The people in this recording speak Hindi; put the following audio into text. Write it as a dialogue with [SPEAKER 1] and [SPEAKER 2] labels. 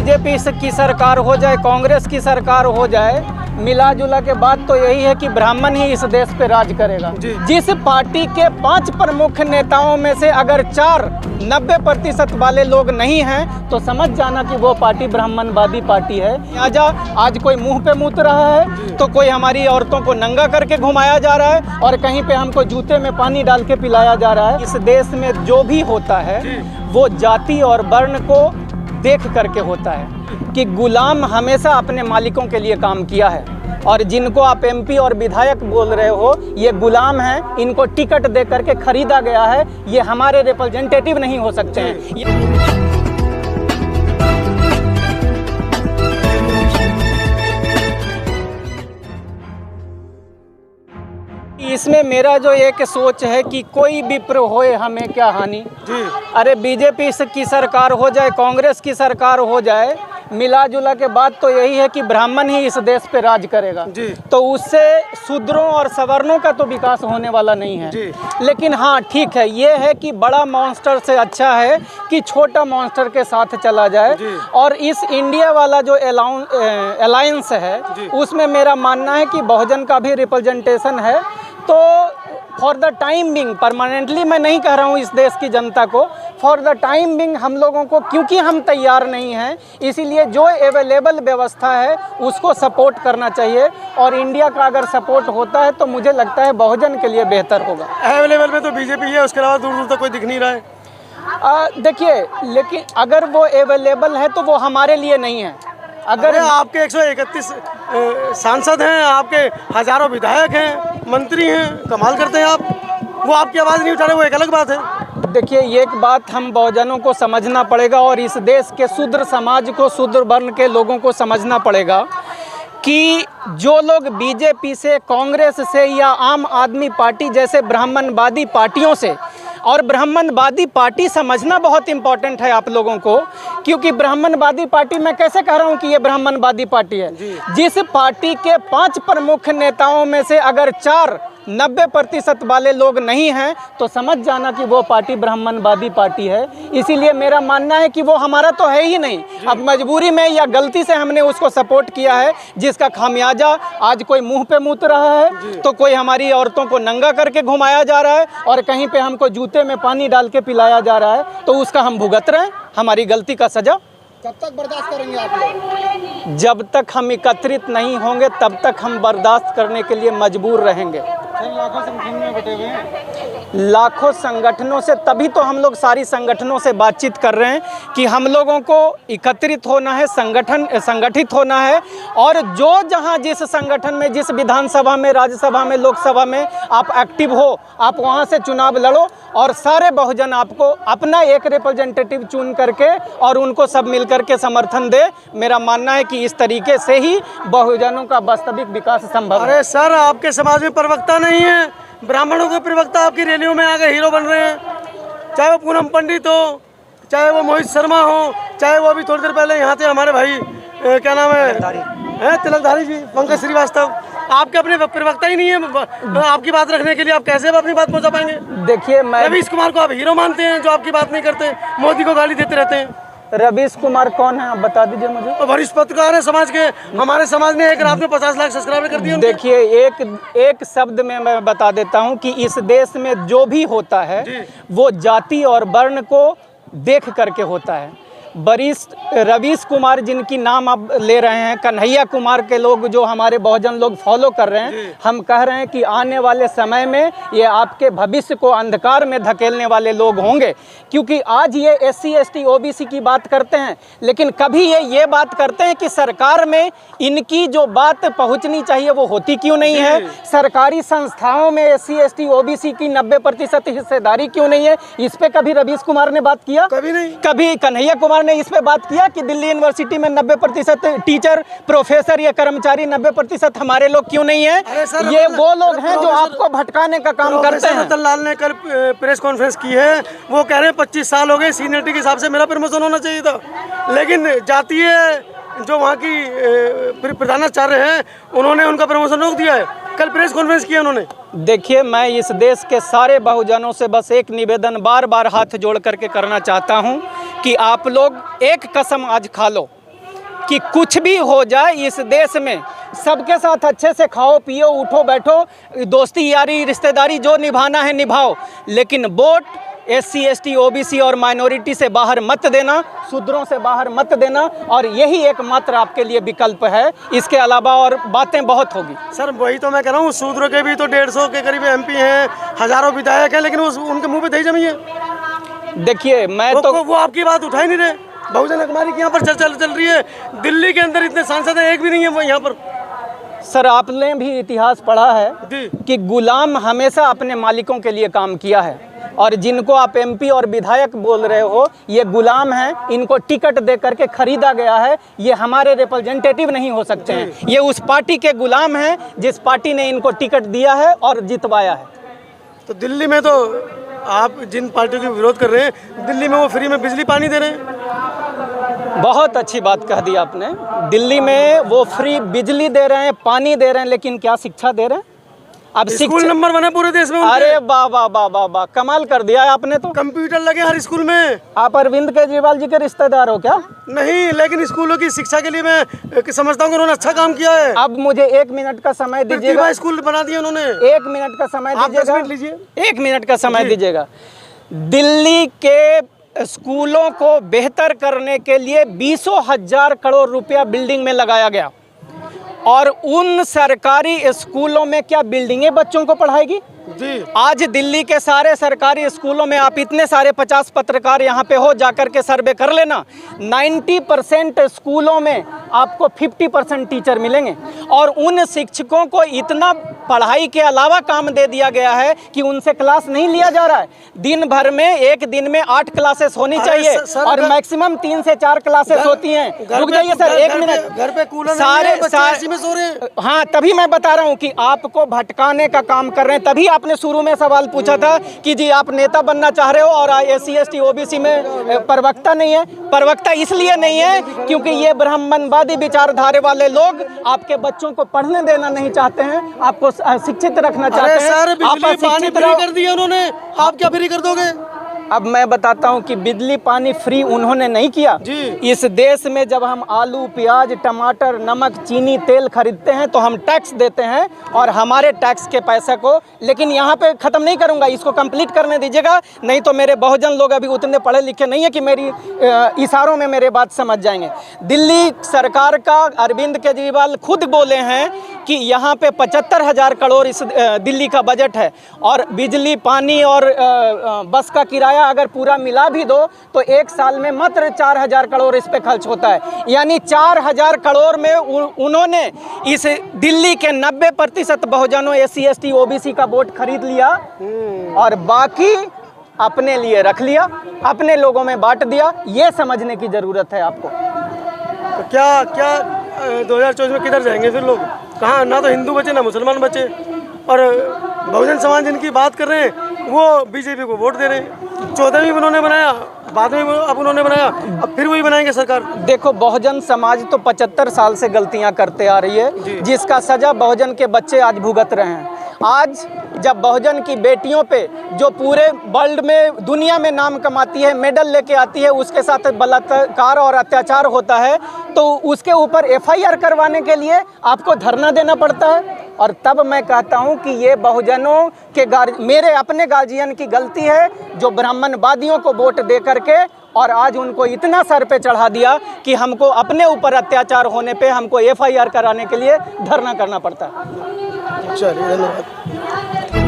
[SPEAKER 1] बीजेपी की सरकार हो जाए, कांग्रेस की सरकार हो जाए, मिला जुला के बात तो यही है कि ब्राह्मण ही इस देश पे राज करेगा। जिस पार्टी के 5 प्रमुख नेताओं में से अगर 90% वाले लोग नहीं हैं तो समझ जाना कि वो पार्टी ब्राह्मणवादी पार्टी है। आज कोई मुंह पे मूत रहा है तो कोई हमारी औरतों को नंगा करके घुमाया जा रहा है और कहीं पे हमको जूते में पानी डाल के पिलाया जा रहा है। इस देश में जो भी होता है वो जाति और वर्ण को देख करके होता है कि गुलाम हमेशा अपने मालिकों के लिए काम किया है, और जिनको आप एमपी और विधायक बोल रहे हो ये गुलाम हैं, इनको टिकट दे करके खरीदा गया है, ये हमारे रिप्रेजेंटेटिव नहीं हो सकते हैं। इसमें मेरा जो एक सोच है कि कोई विप्र होए हमें क्या हानि। अरे बीजेपी की सरकार हो जाए, कांग्रेस की सरकार हो जाए, मिला जुला के बात तो यही है कि ब्राह्मण ही इस देश पे राज करेगा। तो उससे शूद्रों और सवर्णों का तो विकास होने वाला नहीं है। लेकिन हाँ ठीक है, ये है कि बड़ा मॉन्स्टर से अच्छा है कि छोटा मॉन्स्टर के साथ चला जाए। और इस इंडिया वाला जो अलायंस है उसमें मेरा मानना है कि बहुजन का भी रिप्रेजेंटेशन है। तो for the time being, permanently मैं नहीं कह रहा हूँ इस देश की जनता को, फॉर द टाइम बिंग हम लोगों को, क्योंकि हम तैयार नहीं हैं, इसीलिए जो अवेलेबल व्यवस्था है उसको सपोर्ट करना चाहिए। और इंडिया का अगर सपोर्ट होता है तो मुझे लगता है बहुजन के लिए बेहतर होगा।
[SPEAKER 2] अवेलेबल में तो बीजेपी है, उसके अलावा दूर दूर तक कोई दिख नहीं रहा है।
[SPEAKER 1] देखिए, लेकिन अगर वो अवेलेबल है तो वो हमारे लिए नहीं है।
[SPEAKER 2] अगर आपके 131 सांसद हैं, आपके हजारों विधायक हैं, मंत्री हैं, कमाल करते हैं आप, वो आपकी आवाज़ नहीं उठा रहे, वो एक अलग बात है।
[SPEAKER 1] देखिए, एक बात हम बहुजनों को समझना पड़ेगा और इस देश के शूद्र समाज को, शूद्र वर्ण के लोगों को समझना पड़ेगा कि जो लोग बीजेपी से, कांग्रेस से या आम आदमी पार्टी जैसे ब्राह्मणवादी पार्टियों से, और ब्राह्मणवादी पार्टी समझना बहुत इंपॉर्टेंट है आप लोगों को, क्योंकि ब्राह्मणवादी पार्टी, मैं कैसे कह रहा हूँ कि ये ब्राह्मणवादी पार्टी है, जिस पार्टी के 5 प्रमुख नेताओं में से अगर 90% वाले लोग नहीं हैं तो समझ जाना कि वो पार्टी ब्राह्मणवादी पार्टी है। इसीलिए मेरा मानना है कि वो हमारा तो है ही नहीं, अब मजबूरी में या गलती से हमने उसको सपोर्ट किया है, जिसका खामियाजा आज कोई मुंह पे मूत रहा है तो कोई हमारी औरतों को नंगा करके घुमाया जा रहा है और कहीं पे हमको जूते में पानी डाल के पिलाया जा रहा है, तो उसका हम भुगत रहे हैं, हमारी गलती का सजा।
[SPEAKER 3] कब तक बर्दाश्त करेंगे आप लोग?
[SPEAKER 1] जब तक हम एकत्रित नहीं होंगे तब तक हम बर्दाश्त करने के लिए मजबूर रहेंगे।
[SPEAKER 3] लाखों संगठन में बटे हुए हैं,
[SPEAKER 1] लाखों संगठनों से, तभी तो हम लोग सारी संगठनों से बातचीत कर रहे हैं कि हम लोगों को एकत्रित होना है, संगठित होना है, और जो जहां जिस संगठन में, जिस विधानसभा में, राज्यसभा में, लोकसभा में आप एक्टिव हो, आप वहां से चुनाव लड़ो और सारे बहुजन आपको अपना एक रिप्रेजेंटेटिव चुन करके और उनको सब मिल करके समर्थन दे। मेरा मानना है कि इस तरीके से ही बहुजनों का वास्तविक विकास संभव है।
[SPEAKER 2] अरे सर, आपके समाज में प्रवक्ता नहीं है, ब्राह्मणों के प्रवक्ता आपकी रैलियों में आगे हीरो बन रहे हैं, चाहे वो पूनम पंडित हो, चाहे वो मोहित शर्मा हो, चाहे वो अभी थोड़ी देर पहले यहाँ थे हमारे भाई, क्या नाम है, तिलकधारी जी, पंकज श्रीवास्तव। आपके अपने प्रवक्ता ही नहीं है आपकी बात रखने के लिए, आप कैसे अपनी बात पहुँचा पाएंगे?
[SPEAKER 1] देखिए, मैं
[SPEAKER 2] रवीश कुमार को आप हीरो मानते हैं जो आपकी बात नहीं करते, मोदी को गाली देते रहते हैं।
[SPEAKER 1] रवीश कुमार कौन है, आप बता दीजिए मुझे।
[SPEAKER 2] वरिष्ठ पत्रकार है समाज के, हमारे समाज ने एक रात में 50 लाख सब्सक्राइबर कर दिए।
[SPEAKER 1] देखिए, एक शब्द में मैं बता देता हूं कि इस देश में जो भी होता है वो जाति और वर्ण को देख करके होता है। वरिष्ठ रवीश कुमार जिनकी नाम आप ले रहे हैं, कन्हैया कुमार के लोग जो हमारे बहुजन लोग फॉलो कर रहे हैं, हम कह रहे हैं कि आने वाले समय में ये आपके भविष्य को अंधकार में धकेलने वाले लोग होंगे। क्योंकि आज ये SC ST OBC की बात करते हैं, लेकिन कभी ये बात करते हैं कि सरकार में इनकी जो बात पहुंचनी चाहिए वो होती क्यों नहीं है, सरकारी संस्थाओं में SC ST OBC की 90% हिस्सेदारी क्यों नहीं है, इस पे कभी रवीश कुमार ने बात किया?
[SPEAKER 2] कभी नहीं।
[SPEAKER 1] कभी कन्हैया कुमार ने इस पे बात किया कि दिल्ली यूनिवर्सिटी में 90% टीचर, प्रोफेसर या कर्मचारी 90% हमारे लोग क्यों नहीं है? ये वो लोग हैं जो आपको भटकाने का काम करते हैं।
[SPEAKER 2] रतन लाल ने कल प्रेस कॉन्फ्रेंस की है, वो कह रहे हैं 25 साल हो गए, सीनियरिटी के हिसाब से मेरा प्रमोशन होना चाहिए था, लेकिन जातीय जो वहाँ की प्रधानाचार्य हैं उन्होंने उनका प्रमोशन रोक दिया है। कल प्रेस कॉन्फ्रेंस किया उन्होंने।
[SPEAKER 1] देखिए, मैं इस देश के सारे बहुजनों से बस एक निवेदन बार बार हाथ जोड़ करके करना चाहता हूं कि आप लोग एक कसम आज खा लो कि कुछ भी हो जाए इस देश में सबके साथ अच्छे से खाओ पियो उठो बैठो, दोस्ती यारी रिश्तेदारी जो निभाना है निभाओ, लेकिन वोट SC ST OBC और माइनॉरिटी से बाहर मत देना, शूद्रों से बाहर मत देना, और यही एकमात्र आपके लिए विकल्प है। इसके अलावा और बातें बहुत होगी।
[SPEAKER 2] सर वही तो मैं कह रहा हूँ, शूद्रों के भी तो 150 के करीब MP हैं, हजारों विधायक हैं, लेकिन उनके मुंह पे दही जमी है।
[SPEAKER 1] देखिए मैं तो
[SPEAKER 2] वो आपकी बात उठा ही नहीं रहे। बहुजन अखबारी की यहाँ पर चर्चा चल रही है, दिल्ली के अंदर इतने सांसद हैं, एक भी नहीं है वो यहाँ पर।
[SPEAKER 1] सर आपने भी इतिहास पढ़ा है
[SPEAKER 2] जी।
[SPEAKER 1] कि गुलाम हमेशा अपने मालिकों के लिए काम किया है, और जिनको आप MP और विधायक बोल रहे हो ये गुलाम हैं, इनको टिकट दे करके खरीदा गया है, ये हमारे रिप्रेजेंटेटिव नहीं हो सकते हैं, ये उस पार्टी के गुलाम हैं जिस पार्टी ने इनको टिकट दिया है और जितवाया है।
[SPEAKER 2] तो दिल्ली में तो आप जिन पार्टियों का विरोध कर रहे हैं, दिल्ली में वो फ्री में बिजली पानी दे रहे हैं।
[SPEAKER 1] बहुत अच्छी बात कह दी आपने, दिल्ली में वो फ्री बिजली दे रहे हैं, पानी दे रहे हैं, लेकिन क्या शिक्षा दे रहे हैं? अब
[SPEAKER 2] स्कूल नंबर 1 है पूरे देश में उनके।
[SPEAKER 1] अरे वाह वाह वाह वाह वाह, कमाल कर दिया है आपने तो।
[SPEAKER 2] कंप्यूटर लगे हर स्कूल में।
[SPEAKER 1] आप अरविंद केजरीवाल जी के रिश्तेदार हो क्या?
[SPEAKER 2] नहीं, लेकिन स्कूलों की शिक्षा के लिए मैं समझता हूँ कि उन्होंने अच्छा काम किया है।
[SPEAKER 1] अब मुझे 1 मिनट का समय दीजिएगा।
[SPEAKER 2] स्कूल बना दिया उन्होंने।
[SPEAKER 1] 1 मिनट का समय
[SPEAKER 2] आप 10
[SPEAKER 1] दीजिएगा।
[SPEAKER 2] मिनट लीजिए।
[SPEAKER 1] 1 मिनट का समय दीजिएगा। दिल्ली के स्कूलों को बेहतर करने के लिए 20,000 करोड़ रुपया बिल्डिंग में लगाया गया, और उन सरकारी स्कूलों में क्या बिल्डिंगें बच्चों को पढ़ाएगी?
[SPEAKER 2] जी।
[SPEAKER 1] आज दिल्ली के सारे सरकारी स्कूलों में आप इतने सारे 50 पत्रकार यहाँ पे हो, जाकर के सर्वे कर लेना, 90% स्कूलों में आपको 50% टीचर मिलेंगे, और उन शिक्षकों को इतना पढ़ाई के अलावा काम दे दिया गया है कि उनसे क्लास नहीं लिया जा रहा है। दिन भर में एक दिन में 8 क्लासेस होनी चाहिए, और मैक्सिमम 3 से 4 क्लासेस होती हैं। रुक जाइए सर 1 मिनट।
[SPEAKER 2] घर पे कूलर
[SPEAKER 1] सारे
[SPEAKER 2] में सो रहे हैं।
[SPEAKER 1] हाँ, तभी मैं बता रहा हूँ कि आपको भटकाने का काम कर रहे हैं। तभी आपने शुरू में सवाल पूछा था कि जी आप नेता बनना चाह रहे हो और SC ST OBC में प्रवक्ता नहीं है। प्रवक्ता इसलिए नहीं है क्योंकि ये ब्राह्मणवादी विचारधारा वाले लोग आपके बच्चों को पढ़ने देना नहीं चाहते हैं, आपको शिक्षित रखना चाहते हैं।
[SPEAKER 2] सर बिजली
[SPEAKER 1] आप
[SPEAKER 2] पानी फ्री कर दिया उन्होंने, आप क्या फ्री कर दोगे?
[SPEAKER 1] अब मैं बताता हूं कि बिजली पानी फ्री उन्होंने नहीं किया
[SPEAKER 2] जी।
[SPEAKER 1] इस देश में जब हम आलू प्याज टमाटर नमक चीनी तेल खरीदते हैं तो हम टैक्स देते हैं, और हमारे टैक्स के पैसे को, लेकिन यहाँ पे ख़त्म नहीं करूँगा, इसको कंप्लीट करने दीजिएगा, नहीं तो मेरे बहुजन लोग अभी उतने पढ़े लिखे नहीं है कि मेरी इशारों में मेरे बात समझ जाएंगे। दिल्ली सरकार का अरविंद केजरीवाल खुद बोले हैं कि यहाँ पे 75,000 करोड़ इस दिल्ली का बजट है, और बिजली पानी और बस का किराया अगर पूरा मिला भी दो तो 1 साल में मात्र 4,000 करोड़ इस पे खर्च होता है। यानी 4,000 करोड़ में उन्होंने इस दिल्ली के 90% बहुजनों SC ST OBC का वोट खरीद लिया, और बाकी अपने लिए रख लिया, अपने लोगों में बांट दिया। ये समझने की जरूरत है आपको।
[SPEAKER 2] तो क्या 2024 में किधर जाएंगे फिर लोग? कहाँ? ना तो हिंदू बचे ना मुसलमान बचे, और बहुजन समाज जिनकी बात कर रहे हैं वो BJP को वोट दे रहे हैं। 14 में उन्होंने बनाया, बाद में अब उन्होंने बनाया, अब फिर वही बनाएंगे सरकार।
[SPEAKER 1] देखो बहुजन समाज तो 75 साल से गलतियां करते आ रही है, जिसका सजा बहुजन के बच्चे आज भुगत रहे हैं। आज जब बहुजन की बेटियों पे जो पूरे वर्ल्ड में दुनिया में नाम कमाती है, मेडल लेके आती है, उसके साथ बलात्कार और अत्याचार होता है, तो उसके ऊपर FIR करवाने के लिए आपको धरना देना पड़ता है। और तब मैं कहता हूं कि ये बहुजनों के मेरे अपने गार्जियन की गलती है जो ब्राह्मणवादियों को वोट दे करके और आज उनको इतना सर पे चढ़ा दिया कि हमको अपने ऊपर अत्याचार होने पे हमको FIR कराने के लिए धरना करना पड़ता है।
[SPEAKER 2] चलिए, धन्यवाद।